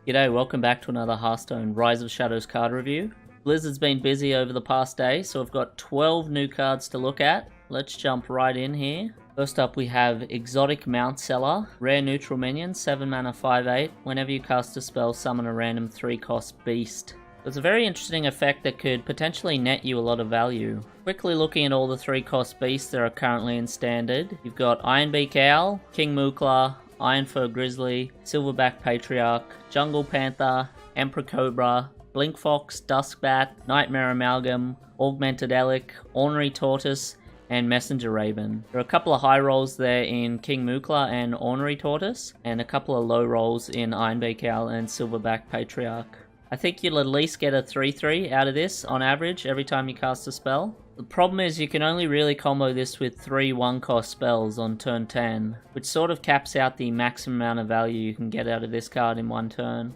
G'day, welcome back to another Hearthstone Rise of Shadows card review. Blizzard's been busy over the past day, so I've got 12 new cards to look at. Let's jump right in here. First up we have Exotic Mountseller, rare neutral minion, 7 mana 5/8. Whenever you cast a spell, summon a random 3-cost beast. It's a very interesting effect that could potentially net you a lot of value. Quickly looking at all the 3-cost beasts that are currently in Standard, you've got Ironbeak Owl, King Mookla, Ironfur Grizzly, Silverback Patriarch, Jungle Panther, Emperor Cobra, Blink Fox, Duskbat, Nightmare Amalgam, Augmented Elk, Ornery Tortoise, and Messenger Raven. There are a couple of high rolls there in King Mookla and Ornery Tortoise, and a couple of low rolls in Ironbeak Owl and Silverback Patriarch. I think you'll at least get a 3/3 out of this on average every time you cast a spell. The problem is you can only really combo this with 3 1-cost spells on turn 10, which sort of caps out the maximum amount of value you can get out of this card in one turn.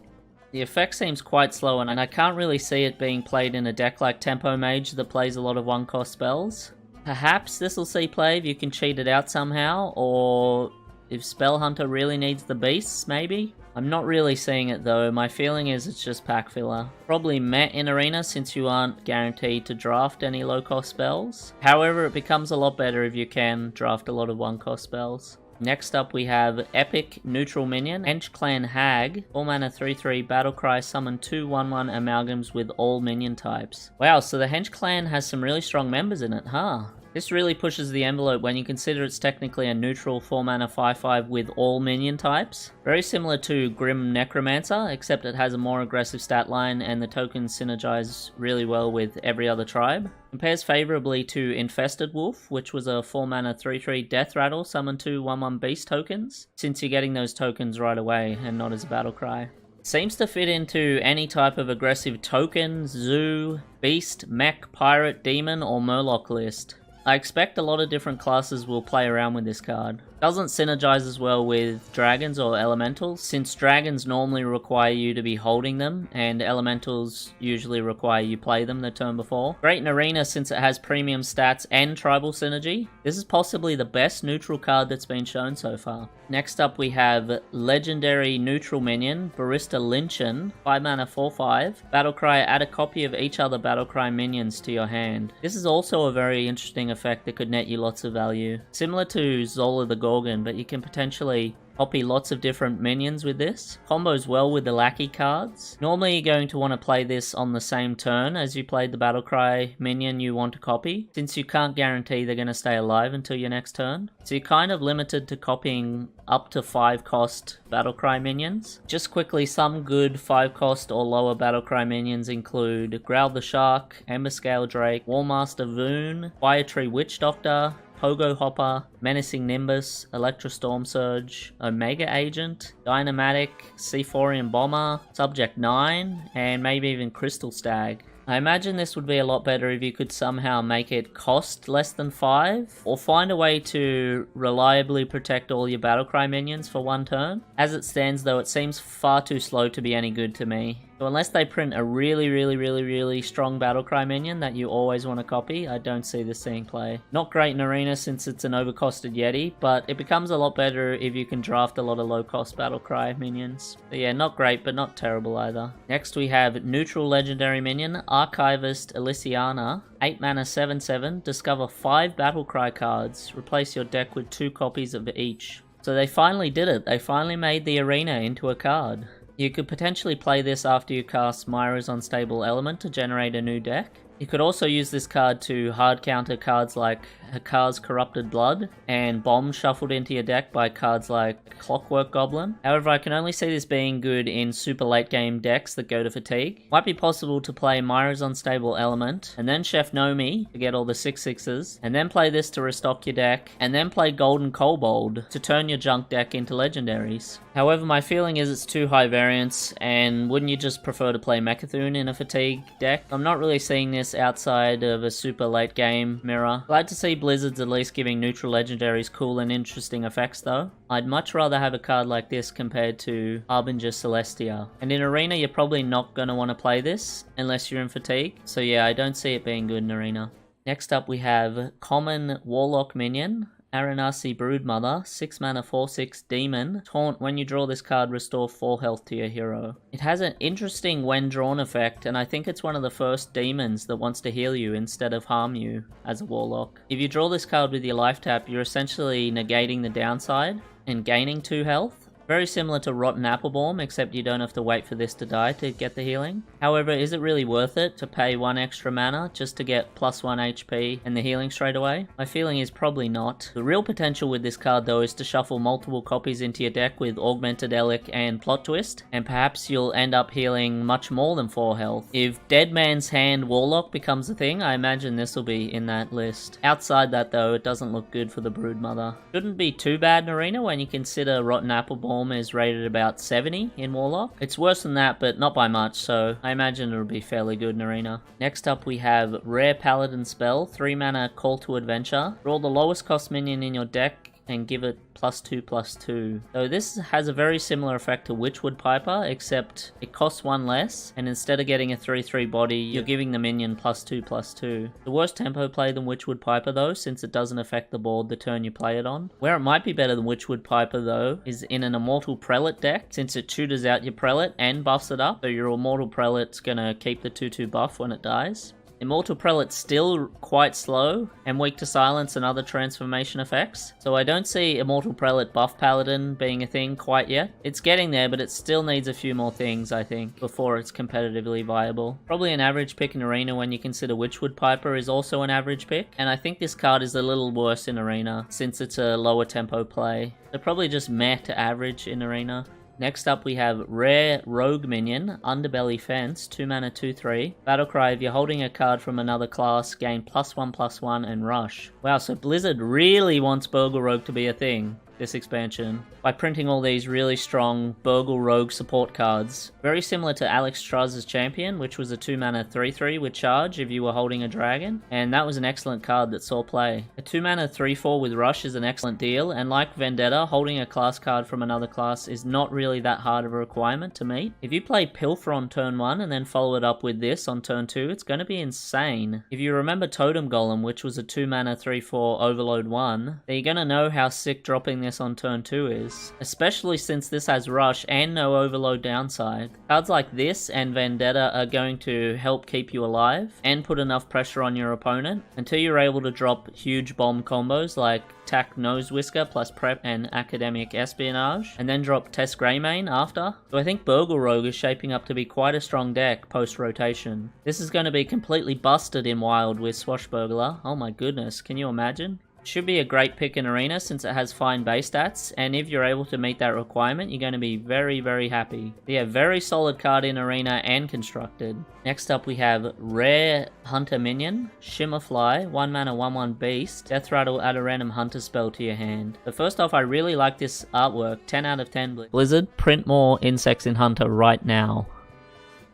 The effect seems quite slow, and I can't really see it being played in a deck like Tempo Mage that plays a lot of 1-cost spells. Perhaps this will see play if you can cheat it out somehow, or if Spell Hunter really needs the beasts, maybe? I'm not really seeing it though. My feeling is it's just pack filler. Probably met in Arena since you aren't guaranteed to draft any low-cost spells. However, it becomes a lot better if you can draft a lot of 1-cost spells. Next up we have Epic Neutral Minion, Hench-Clan Hag, 4 mana 3/3 Battlecry, summon 2 1/1 amalgams with all minion types. Wow, so the Hench-Clan has some really strong members in it, huh? This really pushes the envelope when you consider it's technically a neutral 4 mana 5/5 with all minion types. Very similar to Grim Necromancer, except it has a more aggressive stat line and the tokens synergize really well with every other tribe. Compares favorably to Infested Wolf, which was a 4 mana 3/3 Death Rattle, summon 2 1/1 beast tokens, since you're getting those tokens right away and not as a battle cry. Seems to fit into any type of aggressive token, zoo, beast, mech, pirate, demon, or murloc list. I expect a lot of different classes will play around with this card. Doesn't synergize as well with dragons or elementals, since dragons normally require you to be holding them, and elementals usually require you play them the turn before. Great in Arena since it has premium stats and tribal synergy. This is possibly the best neutral card that's been shown so far. Next up we have Legendary Neutral Minion, Barista Lynchen, 5 mana 4/5. Battlecry, add a copy of each other Battlecry minions to your hand. This is also a very interesting effect that could net you lots of value. Similar to Zola the Gorgon, but you can potentially copy lots of different minions with this. Combos well with the lackey cards. Normally you're going to want to play this on the same turn as you played the Battlecry minion you want to copy, since you can't guarantee they're going to stay alive until your next turn. So you're kind of limited to copying up to 5-cost Battlecry minions. Just quickly, some good 5-cost or lower Battlecry minions include Growl the Shark, Emberscale Drake, Warmaster Voon, Firetree Witch Doctor, Pogo Hopper, Menacing Nimbus, Electra Storm Surge, Omega Agent, Dynamatic, Seaphorian Bomber, Subject 9, and maybe even Crystal Stag. I imagine this would be a lot better if you could somehow make it cost less than 5, or find a way to reliably protect all your Battlecry minions for one turn. As it stands though, it seems far too slow to be any good to me. So unless they print a really strong Battlecry minion that you always want to copy, I don't see this seeing play. Not great in Arena since it's an overcosted Yeti, but it becomes a lot better if you can draft a lot of low-cost Battlecry minions. So yeah, not great, but not terrible either. Next we have Neutral Legendary Minion, Archivist Elysiana, 8 mana 7/7, discover 5 Battlecry cards, replace your deck with 2 copies of each. So they finally did it, they finally made the Arena into a card. You could potentially play this after you cast Myra's Unstable Element to generate a new deck. You could also use this card to hard counter cards like Hakar's Corrupted Blood and bombs shuffled into your deck by cards like Clockwork Goblin. However, I can only see this being good in super late game decks that go to fatigue. Might be possible to play Myra's Unstable Element and then Chef Nomi to get all the 6/6s, and then play this to restock your deck, and then play Golden Kobold to turn your junk deck into legendaries. However, my feeling is it's too high variance, and wouldn't you just prefer to play Mecha'thun in a fatigue deck? I'm not really seeing this outside of a super late game mirror. Glad to see Blizzard's at least giving neutral legendaries cool and interesting effects though. I'd much rather have a card like this compared to Harbinger Celestia. And in Arena you're probably not going to want to play this unless you're in fatigue. So yeah, I don't see it being good in Arena. Next up we have Common Warlock Minion, Aranasi Broodmother, 6 mana 4/6 demon. Taunt, when you draw this card, restore 4 health to your hero. It has an interesting when drawn effect, and I think it's one of the first demons that wants to heal you instead of harm you as a warlock. If you draw this card with your life tap, you're essentially negating the downside and gaining 2 health. Very similar to Rotten Applebaum, except you don't have to wait for this to die to get the healing. However, is it really worth it to pay 1 extra mana just to get +1 HP and the healing straight away? My feeling is probably not. The real potential with this card though is to shuffle multiple copies into your deck with Augmented Elic and Plot Twist, and perhaps you'll end up healing much more than 4 health. If Dead Man's Hand Warlock becomes a thing, I imagine this will be in that list. Outside that though, it doesn't look good for the Broodmother. Shouldn't be too bad in Arena when you consider Rotten Applebaum is rated about 70 in Warlock. It's worse than that, but not by much, so I imagine it'll be fairly good in Arena. Next up we have Rare Paladin Spell, 3 mana Call to Adventure. Draw the lowest cost minion in your deck and give it +2/+2. So this has a very similar effect to Witchwood Piper, except it costs 1 less, and instead of getting a 3/3 body, you're giving the minion +2/+2. The worst tempo play than Witchwood Piper though, since it doesn't affect the board the turn you play it on. Where it might be better than Witchwood Piper though, is in an Immortal Prelate deck, since it tutors out your Prelate and buffs it up, so your Immortal Prelate's gonna keep the 2/2 buff when it dies. Immortal Prelate's still quite slow and weak to silence and other transformation effects, so I don't see Immortal Prelate buff Paladin being a thing quite yet. It's getting there, but it still needs a few more things, I think, before it's competitively viable. Probably an average pick in Arena when you consider Witchwood Piper is also an average pick, and I think this card is a little worse in Arena since it's a lower tempo play. So probably just meh to average in Arena. Next up we have Rare Rogue Minion, Underbelly Fence, 2 mana 2/3. Battlecry, if you're holding a card from another class, gain +1/+1 and rush. Wow, so Blizzard really wants Burgle Rogue to be a thing this expansion by printing all these really strong Burgle Rogue support cards. Very similar to Alex Truzz's Champion, which was a 2 mana 3/3 with charge if you were holding a dragon, and that was an excellent card that saw play. A 2 mana 3/4 with rush is an excellent deal, and like Vendetta, holding a class card from another class is not really that hard of a requirement to meet. If you play Pilfer on turn 1 and then follow it up with this on turn 2, it's going to be insane. If you remember Totem Golem, which was a 2 mana 3/4 Overload 1, then you're going to know how sick dropping this on turn 2 is, especially since this has rush and no overload downside. Cards like this and Vendetta are going to help keep you alive and put enough pressure on your opponent until you're able to drop huge bomb combos like Tack Nose Whisker plus Prep and Academic Espionage, and then drop Test Greymane after. So I think Burgle Rogue is shaping up to be quite a strong deck post-rotation. This is going to be completely busted in Wild with Swashbuckler. Oh my goodness, can you imagine? Should be a great pick in Arena since it has fine base stats, and if you're able to meet that requirement, you're going to be very, very happy. Yeah, very solid card in Arena and Constructed. Next up we have Rare Hunter Minion, Shimmerfly, 1 mana 1/1 beast. Death Rattle, add a random hunter spell to your hand. But first off, I really like this artwork, 10 out of 10. Blizzard, print more insects in Hunter right now.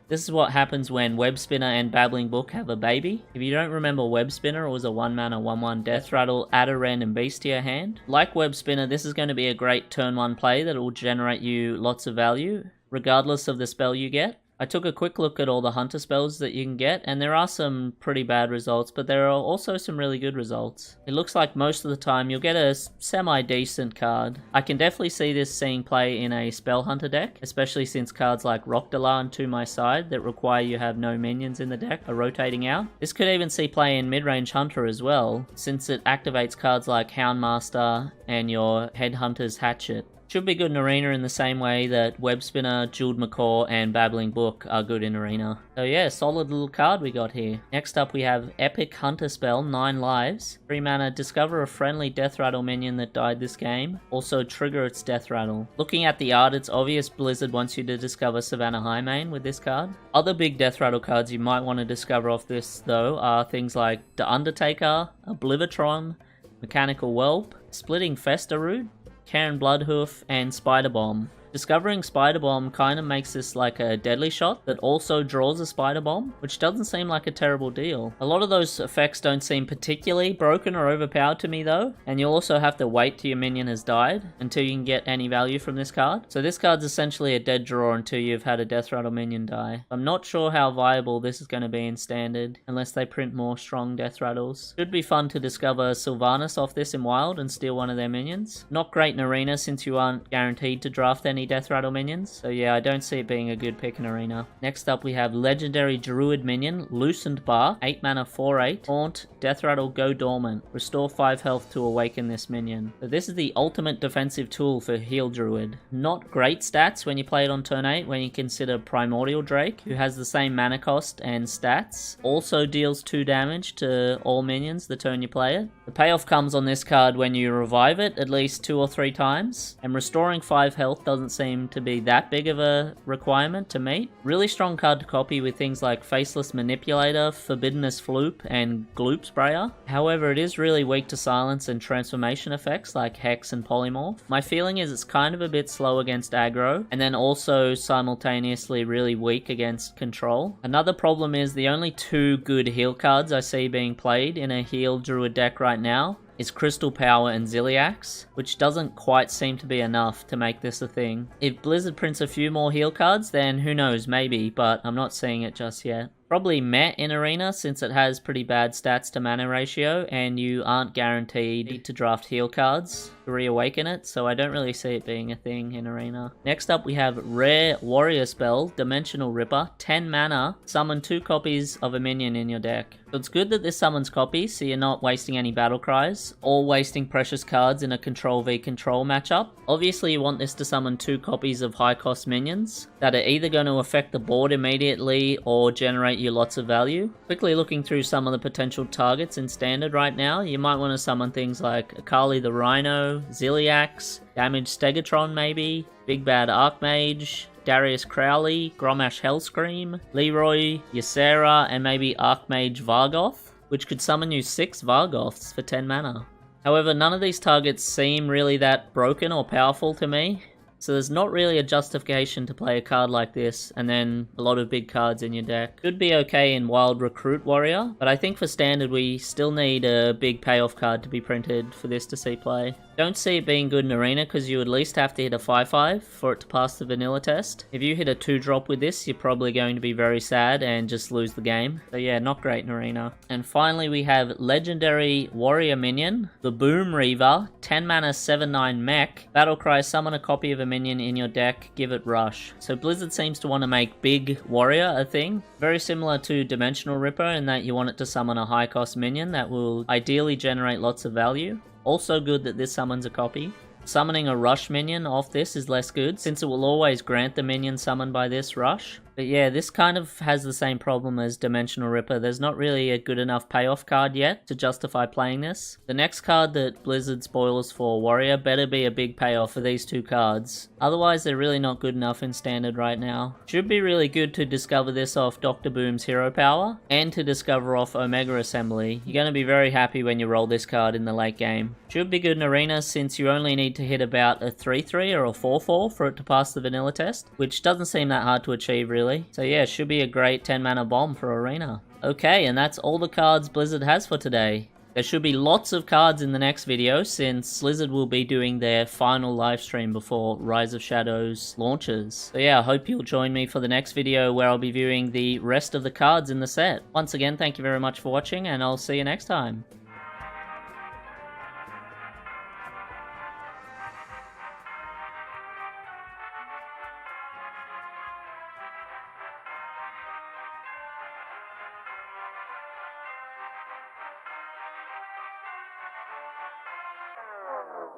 This is what happens when Web Spinner and Babbling Book have a baby. If you don't remember Web Spinner, it was a 1 mana 1/1 Death Rattle, add a random beast to your hand. Like Web Spinner, this is going to be a great turn 1 play that will generate you lots of value, regardless of the spell you get. I took a quick look at all the hunter spells that you can get, and there are some pretty bad results, but there are also some really good results. It looks like most of the time you'll get a semi-decent card. I can definitely see this seeing play in a spell hunter deck, especially since cards like Rockdalar To My Side that require you have no minions in the deck are rotating out. This could even see play in mid-range hunter as well, since it activates cards like Houndmaster and your Headhunter's Hatchet. Should be good in Arena in the same way that Web Spinner, Jeweled Macaw, and Babbling Book are good in Arena. So yeah, solid little card we got here. Next up we have Epic Hunter Spell, 9 lives. 3 mana, discover a friendly Death Rattle minion that died this game. Also trigger its Death Rattle. Looking at the art, it's obvious Blizzard wants you to discover Savannah Highmane with this card. Other big Death Rattle cards you might want to discover off this though are things like The Undertaker, Oblivitron, Mechanical Whelp, Splitting Festerroot, Karen Bloodhoof, and Spider Bomb. Discovering Spider Bomb kind of makes this like a deadly shot that also draws a Spider Bomb, which doesn't seem like a terrible deal. A lot of those effects don't seem particularly broken or overpowered to me though, and you'll also have to wait till your minion has died until you can get any value from this card. So this card's essentially a dead draw until you've had a Death Rattle minion die. I'm not sure how viable this is going to be in Standard, unless they print more strong Death Rattles. Should be fun to discover Sylvanas off this in Wild and steal one of their minions. Not great in Arena since you aren't guaranteed to draft any Death Rattle minions, so yeah, I don't see it being a good pick in Arena. Next up we have Legendary Druid minion, Lecentbark, 8 mana 4/8, Taunt, Death Rattle, go dormant. Restore 5 health to awaken this minion. So this is the ultimate defensive tool for Heal Druid. Not great stats when you play it on turn 8 when you consider Primordial Drake, who has the same mana cost and stats, also deals 2 damage to all minions the turn you play it. The payoff comes on this card when you revive it at least 2 or 3 times, and restoring 5 health doesn't seem to be that big of a requirement to meet. Really strong card to copy with things like Faceless Manipulator, Forbiddeness Floop, and Gloop Sprayer. However, it is really weak to silence and transformation effects like Hex and Polymorph. My feeling is it's kind of a bit slow against aggro, and then also simultaneously really weak against control. Another problem is the only 2 good heal cards I see being played in a heal Druid deck right now is Crystal Power and Ziliax, which doesn't quite seem to be enough to make this a thing. If Blizzard prints a few more heal cards, then who knows, maybe, but I'm not seeing it just yet. Probably meh in Arena since it has pretty bad stats to mana ratio and you aren't guaranteed to draft heal cards to reawaken it, so I don't really see it being a thing in Arena. Next up we have Rare Warrior Spell, Dimensional Ripper, 10 mana, summon 2 copies of a minion in your deck. So it's good that this summons copies so you're not wasting any battle cries or wasting precious cards in a control v control matchup. Obviously you want this to summon 2 copies of high cost minions that are either going to affect the board immediately or generate you lots of value. Quickly looking through some of the potential targets in Standard right now, you might want to summon things like Akali the Rhino, Ziliax, Damaged Stegatron maybe, Big Bad Archmage, Darius Crowley, Gromash Hellscream, Leroy, Ysera, and maybe Archmage Vargoth, which could summon you 6 Vargoths for 10 mana. However, none of these targets seem really that broken or powerful to me, so there's not really a justification to play a card like this and then a lot of big cards in your deck. Could be okay in Wild Recruit Warrior, but I think for Standard we still need a big payoff card to be printed for this to see play. Don't see it being good in Arena because you at least have to hit a 5/5 for it to pass the vanilla test. If you hit a 2-drop with this, you're probably going to be very sad and just lose the game. So yeah, not great in Arena. And finally we have Legendary Warrior Minion, the Boom Reaver, 10 mana 7/9 mech. Battlecry, summon a copy of a minion in your deck, give it rush. So Blizzard seems to want to make big warrior a thing. Very similar to Dimensional Ripper in that you want it to summon a high cost minion that will ideally generate lots of value. Also good that this summons a copy. Summoning a rush minion off this is less good since it will always grant the minion summoned by this rush. But yeah, this kind of has the same problem as Dimensional Ripper. There's not really a good enough payoff card yet to justify playing this. The next card that Blizzard spoils for Warrior better be a big payoff for these 2 cards. Otherwise, they're really not good enough in Standard right now. Should be really good to discover this off Dr. Boom's Hero Power and to discover off Omega Assembly. You're going to be very happy when you roll this card in the late game. Should be good in Arena since you only need to hit about a 3/3 or a 4/4 for it to pass the vanilla test, which doesn't seem that hard to achieve really. So yeah, should be a great 10 mana bomb for Arena. Okay, and that's all the cards Blizzard has for today. There should be lots of cards in the next video since Blizzard will be doing their final live stream before Rise of Shadows launches. So yeah, I hope you'll join me for the next video where I'll be viewing the rest of the cards in the set. Once again, thank you very much for watching and I'll see you next time.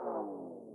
Oh.